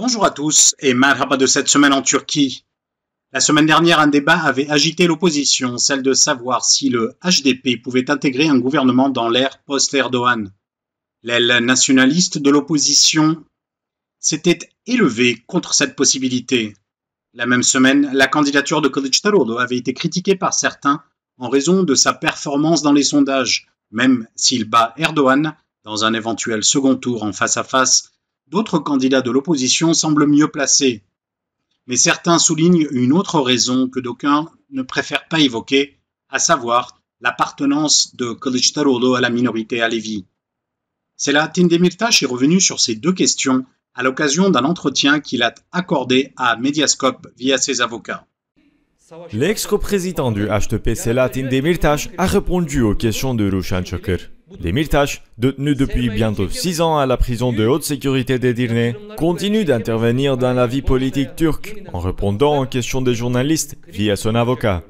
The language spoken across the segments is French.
Bonjour à tous et marhaba de cette semaine en Turquie. La semaine dernière, un débat avait agité l'opposition, celle de savoir si le HDP pouvait intégrer un gouvernement dans l'ère post-Erdogan. L'aile nationaliste de l'opposition s'était élevée contre cette possibilité. La même semaine, la candidature de Kılıçdaroğlu avait été critiquée par certains en raison de sa performance dans les sondages, même s'il bat Erdogan dans un éventuel second tour en face-à-face. D'autres candidats de l'opposition semblent mieux placés. Mais certains soulignent une autre raison que d'aucuns ne préfèrent pas évoquer, à savoir l'appartenance de Kılıçdaroğlu à la minorité alevi. Selahattin Demirtaş est revenu sur ces deux questions à l'occasion d'un entretien qu'il a accordé à Mediascope via ses avocats. L'ex-coprésident du HDP Selahattin Demirtaş a répondu aux questions de Ruşen Çakır. Demirtaş, détenu depuis bientôt 6 ans à la prison de haute sécurité d'Edirne, continue d'intervenir dans la vie politique turque en répondant aux questions des journalistes via son avocat.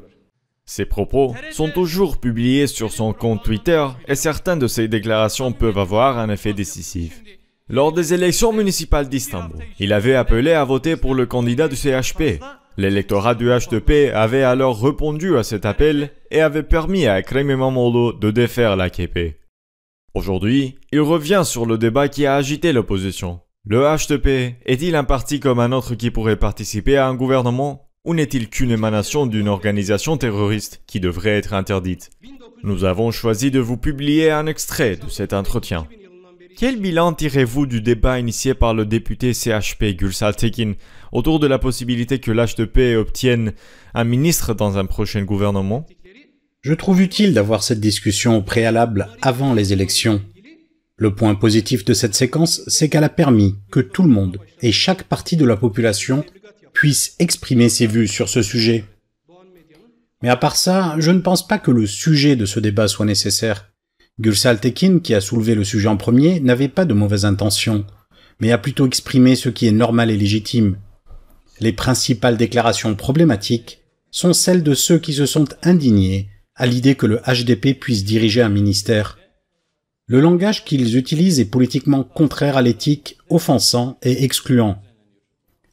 Ses propos sont toujours publiés sur son compte Twitter et certaines de ses déclarations peuvent avoir un effet décisif. Lors des élections municipales d'Istanbul, il avait appelé à voter pour le candidat du CHP. L'électorat du HDP avait alors répondu à cet appel et avait permis à Ekrem İmamoğlu de défaire l'AKP. Aujourd'hui, il revient sur le débat qui a agité l'opposition. Le HDP est-il un parti comme un autre qui pourrait participer à un gouvernement ou n'est-il qu'une émanation d'une organisation terroriste qui devrait être interdite? Nous avons choisi de vous publier un extrait de cet entretien. Quel bilan tirez-vous du débat initié par le député CHP Gürsel Tekin autour de la possibilité que l'HDP obtienne un ministre dans un prochain gouvernement? Je trouve utile d'avoir cette discussion au préalable avant les élections. Le point positif de cette séquence, c'est qu'elle a permis que tout le monde et chaque partie de la population puisse exprimer ses vues sur ce sujet. Mais à part ça, je ne pense pas que le sujet de ce débat soit nécessaire. Gürsel Tekin, qui a soulevé le sujet en premier, n'avait pas de mauvaises intentions, mais a plutôt exprimé ce qui est normal et légitime. Les principales déclarations problématiques sont celles de ceux qui se sont indignés à l'idée que le HDP puisse diriger un ministère. Le langage qu'ils utilisent est politiquement contraire à l'éthique, offensant et excluant.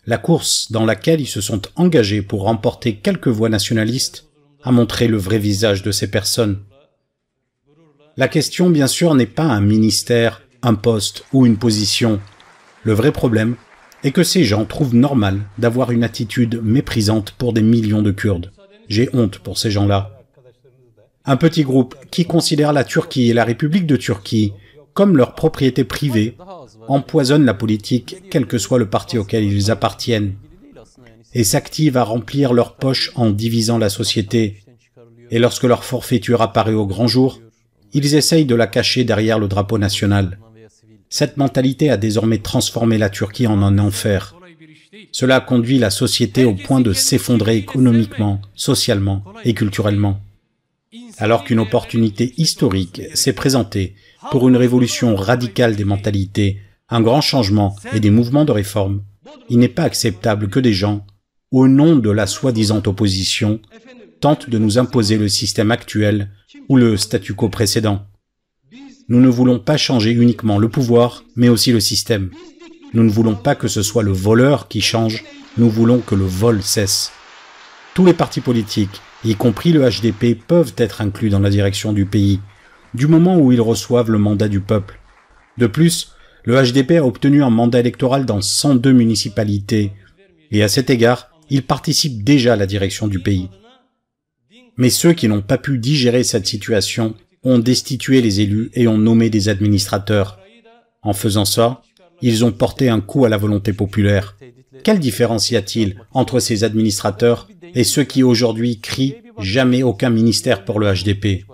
La course dans laquelle ils se sont engagés pour remporter quelques voix nationalistes a montré le vrai visage de ces personnes. La question, bien sûr, n'est pas un ministère, un poste ou une position. Le vrai problème est que ces gens trouvent normal d'avoir une attitude méprisante pour des millions de Kurdes. J'ai honte pour ces gens-là. Un petit groupe qui considère la Turquie et la République de Turquie comme leur propriété privée empoisonne la politique, quel que soit le parti auquel ils appartiennent, et s'active à remplir leurs poches en divisant la société. Et lorsque leur forfaiture apparaît au grand jour, ils essayent de la cacher derrière le drapeau national. Cette mentalité a désormais transformé la Turquie en un enfer. Cela a conduit la société au point de s'effondrer économiquement, socialement et culturellement. Alors qu'une opportunité historique s'est présentée pour une révolution radicale des mentalités, un grand changement et des mouvements de réforme, il n'est pas acceptable que des gens, au nom de la soi-disant opposition, tentent de nous imposer le système actuel ou le statu quo précédent. Nous ne voulons pas changer uniquement le pouvoir, mais aussi le système. Nous ne voulons pas que ce soit le voleur qui change, nous voulons que le vol cesse. Tous les partis politiques, y compris le HDP, peuvent être inclus dans la direction du pays, du moment où ils reçoivent le mandat du peuple. De plus, le HDP a obtenu un mandat électoral dans 102 municipalités, et à cet égard, il participe déjà à la direction du pays. Mais ceux qui n'ont pas pu digérer cette situation ont destitué les élus et ont nommé des administrateurs. En faisant ça, ils ont porté un coup à la volonté populaire. Quelle différence y a-t-il entre ces administrateurs et ceux qui aujourd'hui crient « jamais aucun ministère pour le HDP ».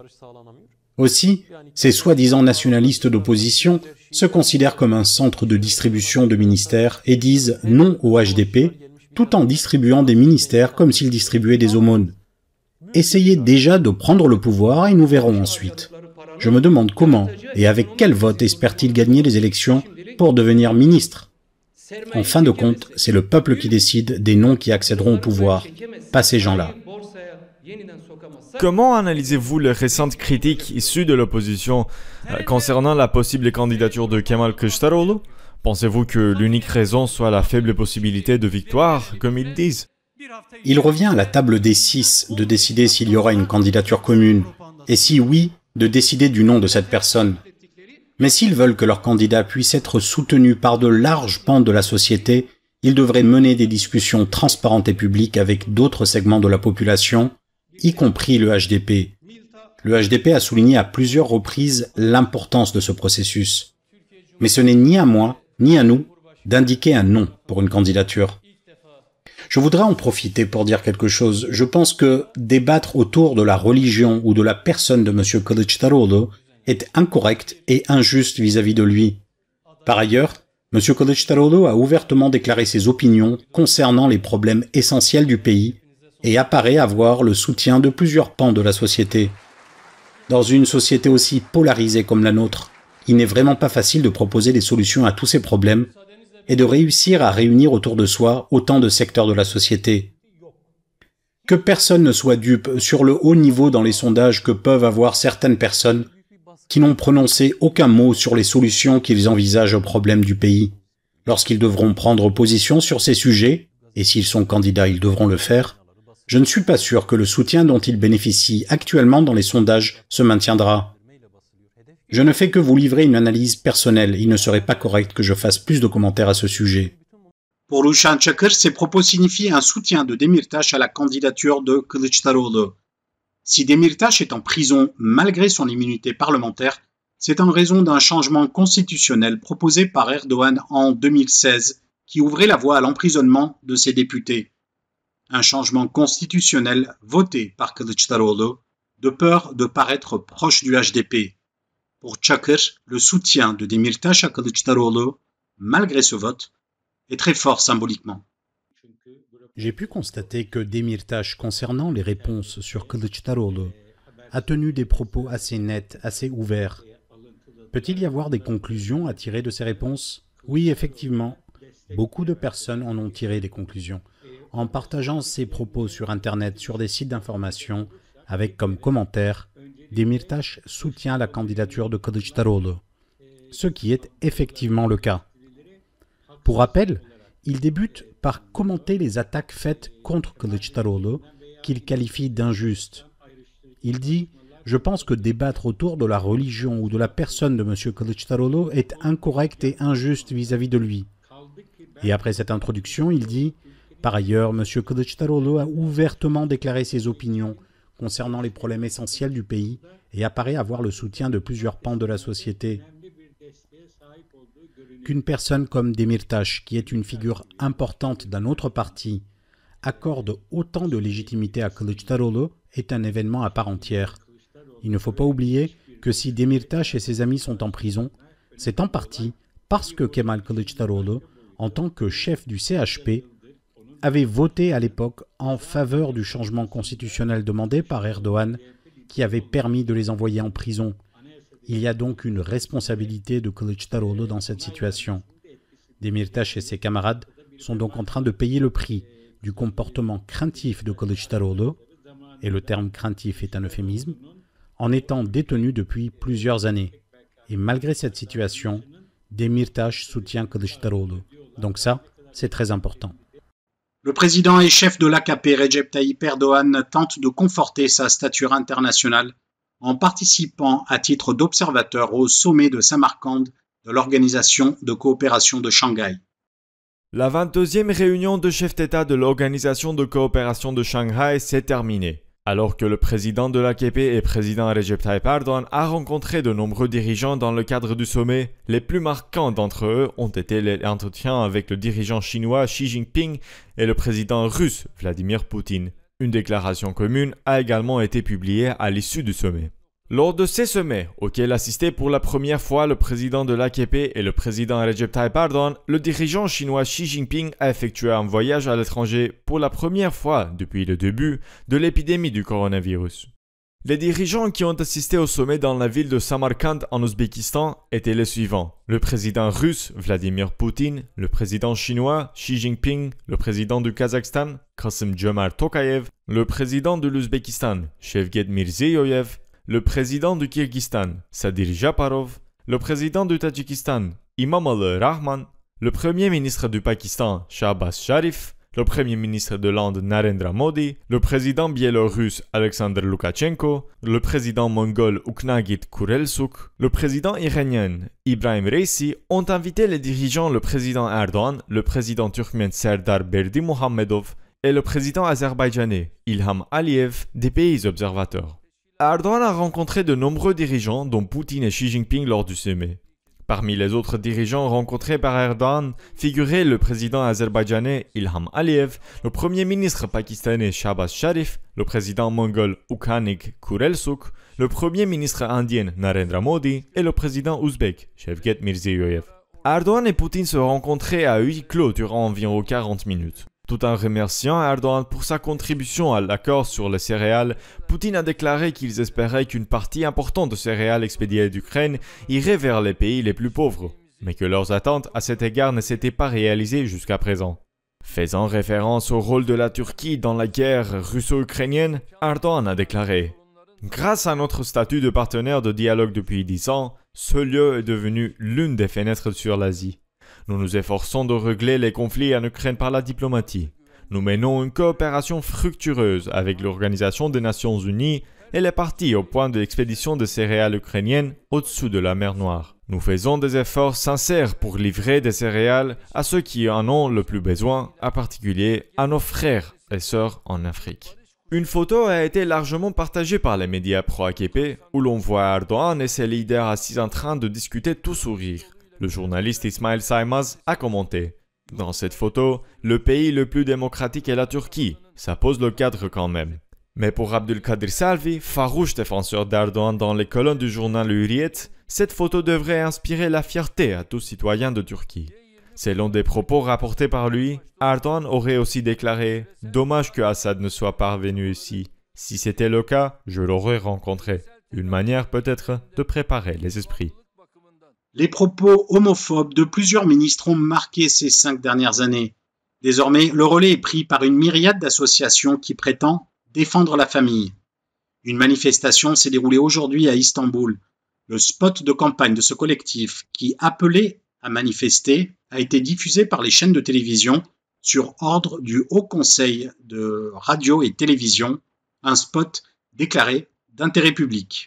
Aussi, ces soi-disant nationalistes d'opposition se considèrent comme un centre de distribution de ministères et disent non au HDP tout en distribuant des ministères comme s'ils distribuaient des aumônes. Essayez déjà de prendre le pouvoir et nous verrons ensuite. Je me demande comment et avec quel vote espèrent-ils gagner les élections pour devenir ministre. En fin de compte, c'est le peuple qui décide des noms qui accéderont au pouvoir, pas ces gens-là. Comment analysez-vous les récentes critiques issues de l'opposition concernant la possible candidature de Kemal Kılıçdaroğlu? Pensez-vous que l'unique raison soit la faible possibilité de victoire, comme ils disent? Il revient à la table des 6 de décider s'il y aura une candidature commune, et si oui, de décider du nom de cette personne. Mais s'ils veulent que leur candidat puisse être soutenu par de larges pans de la société, ils devraient mener des discussions transparentes et publiques avec d'autres segments de la population, y compris le HDP. Le HDP a souligné à plusieurs reprises l'importance de ce processus. Mais ce n'est ni à moi, ni à nous, d'indiquer un nom pour une candidature. Je voudrais en profiter pour dire quelque chose. Je pense que débattre autour de la religion ou de la personne de M. Kılıçdaroğlu est incorrect et injuste vis-à-vis de lui. Par ailleurs, M. Kılıçdaroğlu a ouvertement déclaré ses opinions concernant les problèmes essentiels du pays et apparaît avoir le soutien de plusieurs pans de la société. Dans une société aussi polarisée comme la nôtre, il n'est vraiment pas facile de proposer des solutions à tous ces problèmes et de réussir à réunir autour de soi autant de secteurs de la société. Que personne ne soit dupe sur le haut niveau dans les sondages que peuvent avoir certaines personnes qui n'ont prononcé aucun mot sur les solutions qu'ils envisagent aux problèmes du pays. Lorsqu'ils devront prendre position sur ces sujets, et s'ils sont candidats, ils devront le faire, je ne suis pas sûr que le soutien dont ils bénéficient actuellement dans les sondages se maintiendra. Je ne fais que vous livrer une analyse personnelle. Il ne serait pas correct que je fasse plus de commentaires à ce sujet. Pour Ruşen Çakır, ces propos signifient un soutien de Demirtaş à la candidature de Kılıçdaroğlu. Si Demirtaş est en prison malgré son immunité parlementaire, c'est en raison d'un changement constitutionnel proposé par Erdogan en 2016 qui ouvrait la voie à l'emprisonnement de ses députés. Un changement constitutionnel voté par Kılıçdaroğlu de peur de paraître proche du HDP. Pour Çakır, le soutien de Demirtaş à Kılıçdaroğlu, malgré ce vote, est très fort symboliquement. J'ai pu constater que Demirtaş, concernant les réponses sur Kılıçdaroğlu, a tenu des propos assez nets, assez ouverts. Peut-il y avoir des conclusions à tirer de ces réponses? Oui, effectivement. Beaucoup de personnes en ont tiré des conclusions. En partageant ces propos sur Internet, sur des sites d'information, avec comme commentaire Demirtaş soutient la candidature de Kılıçdaroğlu, ce qui est effectivement le cas. Pour rappel, il débute par commenter les attaques faites contre Kılıçdaroğlu, qu'il qualifie d'injustes. Il dit « Je pense que débattre autour de la religion ou de la personne de M. Kılıçdaroğlu est incorrect et injuste vis-à-vis de lui. » Et après cette introduction, il dit « Par ailleurs, M. Kılıçdaroğlu a ouvertement déclaré ses opinions concernant les problèmes essentiels du pays et apparaît avoir le soutien de plusieurs pans de la société. » Qu'une personne comme Demirtaş, qui est une figure importante d'un autre parti, accorde autant de légitimité à Kılıçdaroğlu est un événement à part entière. Il ne faut pas oublier que si Demirtaş et ses amis sont en prison, c'est en partie parce que Kemal Kılıçdaroğlu, en tant que chef du CHP, avait voté à l'époque en faveur du changement constitutionnel demandé par Erdogan qui avait permis de les envoyer en prison. Il y a donc une responsabilité de Kılıçdaroğlu dans cette situation. Demirtaş et ses camarades sont donc en train de payer le prix du comportement craintif de Kılıçdaroğlu, et le terme craintif est un euphémisme, en étant détenu depuis plusieurs années. Et malgré cette situation, Demirtaş soutient Kılıçdaroğlu. Donc ça, c'est très important. Le président et chef de l'AKP, Recep Tayyip Erdogan, tente de conforter sa stature internationale en participant à titre d'observateur au sommet de Samarcande de l'Organisation de coopération de Shanghai. La 22e réunion de chefs d'État de l'Organisation de coopération de Shanghai s'est terminée, alors que le président de l'AKP et président Recep Tayyip Erdogan a rencontré de nombreux dirigeants dans le cadre du sommet. Les plus marquants d'entre eux ont été les entretiens avec le dirigeant chinois Xi Jinping et le président russe Vladimir Poutine. Une déclaration commune a également été publiée à l'issue du sommet. Lors de ces sommets, auxquels assistaient pour la première fois le président de l'AKP et le président Recep Tayyip Erdogan, le dirigeant chinois Xi Jinping a effectué un voyage à l'étranger pour la première fois depuis le début de l'épidémie du coronavirus. Les dirigeants qui ont assisté au sommet dans la ville de Samarkand en Ouzbékistan étaient les suivants. Le président russe Vladimir Poutine, le président chinois Xi Jinping, le président du Kazakhstan Kassym-Jomart Tokayev, le président de l'Ouzbékistan Shavkat Mirziyoyev, le président du Kyrgyzstan Sadir Japarov, le président du Tadjikistan Emomali Rahman, le Premier ministre du Pakistan Shahbaz Sharif, le Premier ministre de l'Inde Narendra Modi, le président biélorusse Alexander Loukachenko, le président mongol Ukhnagit Khurelsukh, le président iranien Ibrahim Raisi ont invité les dirigeants le président Erdogan, le président turkmène Serdar Berdimuhamedov et le président azerbaïdjanais Ilham Aliyev des pays observateurs. Erdogan a rencontré de nombreux dirigeants dont Poutine et Xi Jinping lors du sommet. Parmi les autres dirigeants rencontrés par Erdogan figuraient le président azerbaïdjanais Ilham Aliyev, le premier ministre pakistanais Shahbaz Sharif, le président mongol Ukhnagit Khurelsukh, le premier ministre indien Narendra Modi et le président ouzbek Shavkat Mirziyoyev. Erdogan et Poutine se rencontraient à huis clos durant environ 40 minutes. Tout en remerciant Erdogan pour sa contribution à l'accord sur les céréales, Poutine a déclaré qu'ils espéraient qu'une partie importante de céréales expédiées d'Ukraine irait vers les pays les plus pauvres, mais que leurs attentes à cet égard ne s'étaient pas réalisées jusqu'à présent. Faisant référence au rôle de la Turquie dans la guerre russo-ukrainienne, Erdogan a déclaré « Grâce à notre statut de partenaire de dialogue depuis 10 ans, ce lieu est devenu l'une des fenêtres sur l'Asie. Nous nous efforçons de régler les conflits en Ukraine par la diplomatie. Nous menons une coopération fructueuse avec l'Organisation des Nations Unies et les parties au point de l'expédition de céréales ukrainiennes au-dessous de la mer Noire. Nous faisons des efforts sincères pour livrer des céréales à ceux qui en ont le plus besoin, en particulier à nos frères et sœurs en Afrique. » Une photo a été largement partagée par les médias pro-AKP où l'on voit Erdogan et ses leaders assis en train de discuter tout sourire. Le journaliste Ismail Saymaz a commenté « Dans cette photo, le pays le plus démocratique est la Turquie. Ça pose le cadre quand même. » Mais pour Abdülkadir Selvi, farouche défenseur d'Erdogan dans les colonnes du journal Hürriyet, cette photo devrait inspirer la fierté à tout citoyen de Turquie. Selon des propos rapportés par lui, Erdogan aurait aussi déclaré « Dommage que Assad ne soit pas revenu ici. Si c'était le cas, je l'aurais rencontré. » Une manière peut-être de préparer les esprits. Les propos homophobes de plusieurs ministres ont marqué ces 5 dernières années. Désormais, le relais est pris par une myriade d'associations qui prétend défendre la famille. Une manifestation s'est déroulée aujourd'hui à Istanbul. Le spot de campagne de ce collectif, qui appelait à manifester, a été diffusé par les chaînes de télévision sur ordre du Haut Conseil de radio et télévision, un spot déclaré d'intérêt public.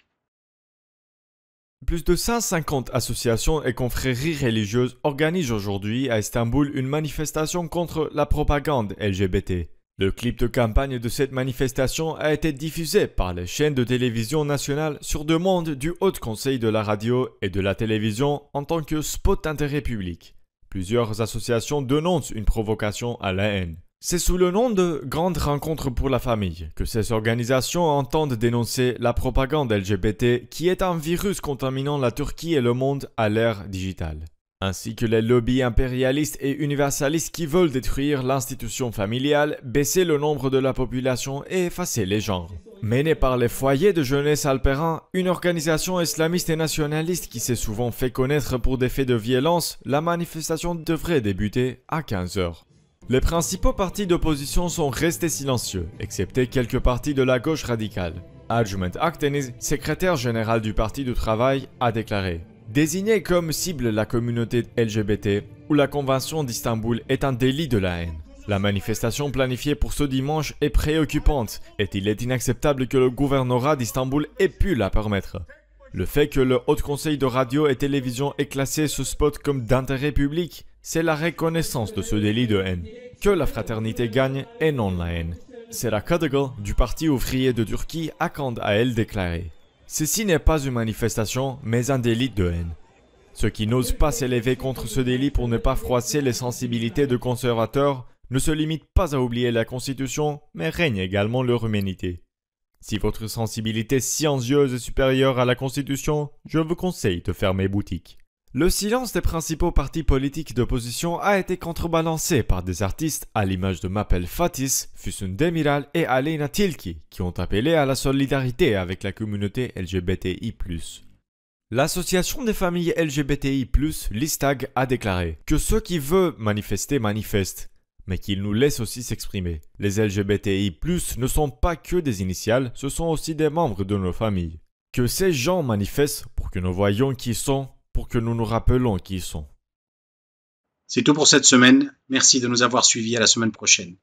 Plus de 150 associations et confréries religieuses organisent aujourd'hui à Istanbul une manifestation contre la propagande LGBT. Le clip de campagne de cette manifestation a été diffusé par les chaînes de télévision nationales sur demande du Haut Conseil de la radio et de la télévision en tant que spot d'intérêt public. Plusieurs associations dénoncent une provocation à la haine. C'est sous le nom de « Grande rencontre pour la famille » que ces organisations entendent dénoncer la propagande LGBT qui est un virus contaminant la Turquie et le monde à l'ère digitale, ainsi que les lobbies impérialistes et universalistes qui veulent détruire l'institution familiale, baisser le nombre de la population et effacer les genres. Menée par les foyers de jeunesse alpérins, une organisation islamiste et nationaliste qui s'est souvent fait connaître pour des faits de violence, la manifestation devrait débuter à 15 h. Les principaux partis d'opposition sont restés silencieux, excepté quelques partis de la gauche radicale. Ercüment Akdeniz, secrétaire général du Parti du Travail, a déclaré « Désigner comme cible la communauté LGBT ou la Convention d'Istanbul est un délit de la haine. La manifestation planifiée pour ce dimanche est préoccupante et il est inacceptable que le gouvernorat d'Istanbul ait pu la permettre. Le fait que le Haut Conseil de radio et télévision ait classé ce spot comme d'intérêt public, c'est la reconnaissance de ce délit de haine. Que la fraternité gagne et non la haine. Sera Kadıgil du Parti ouvrier de Turquie a quant à elle déclaré « Ceci n'est pas une manifestation, mais un délit de haine. Ceux qui n'osent pas s'élever contre ce délit pour ne pas froisser les sensibilités de conservateurs ne se limitent pas à oublier la Constitution, mais règnent également leur humanité. Si votre sensibilité scientieuse est supérieure à la Constitution, je vous conseille de fermer boutique. » Le silence des principaux partis politiques d'opposition a été contrebalancé par des artistes à l'image de Mapel Fatih, Füsun Demiral et Aleyna Tilki qui ont appelé à la solidarité avec la communauté LGBTI+. L'association des familles LGBTI+, l'ISTAG, a déclaré que ceux qui veulent manifester manifestent, mais qu'ils nous laissent aussi s'exprimer. Les LGBTI+, ne sont pas que des initiales, ce sont aussi des membres de nos familles. Que ces gens manifestent pour que nous voyions qui ils sont, pour que nous nous rappelons qui ils sont. C'est tout pour cette semaine. Merci de nous avoir suivis. À la semaine prochaine.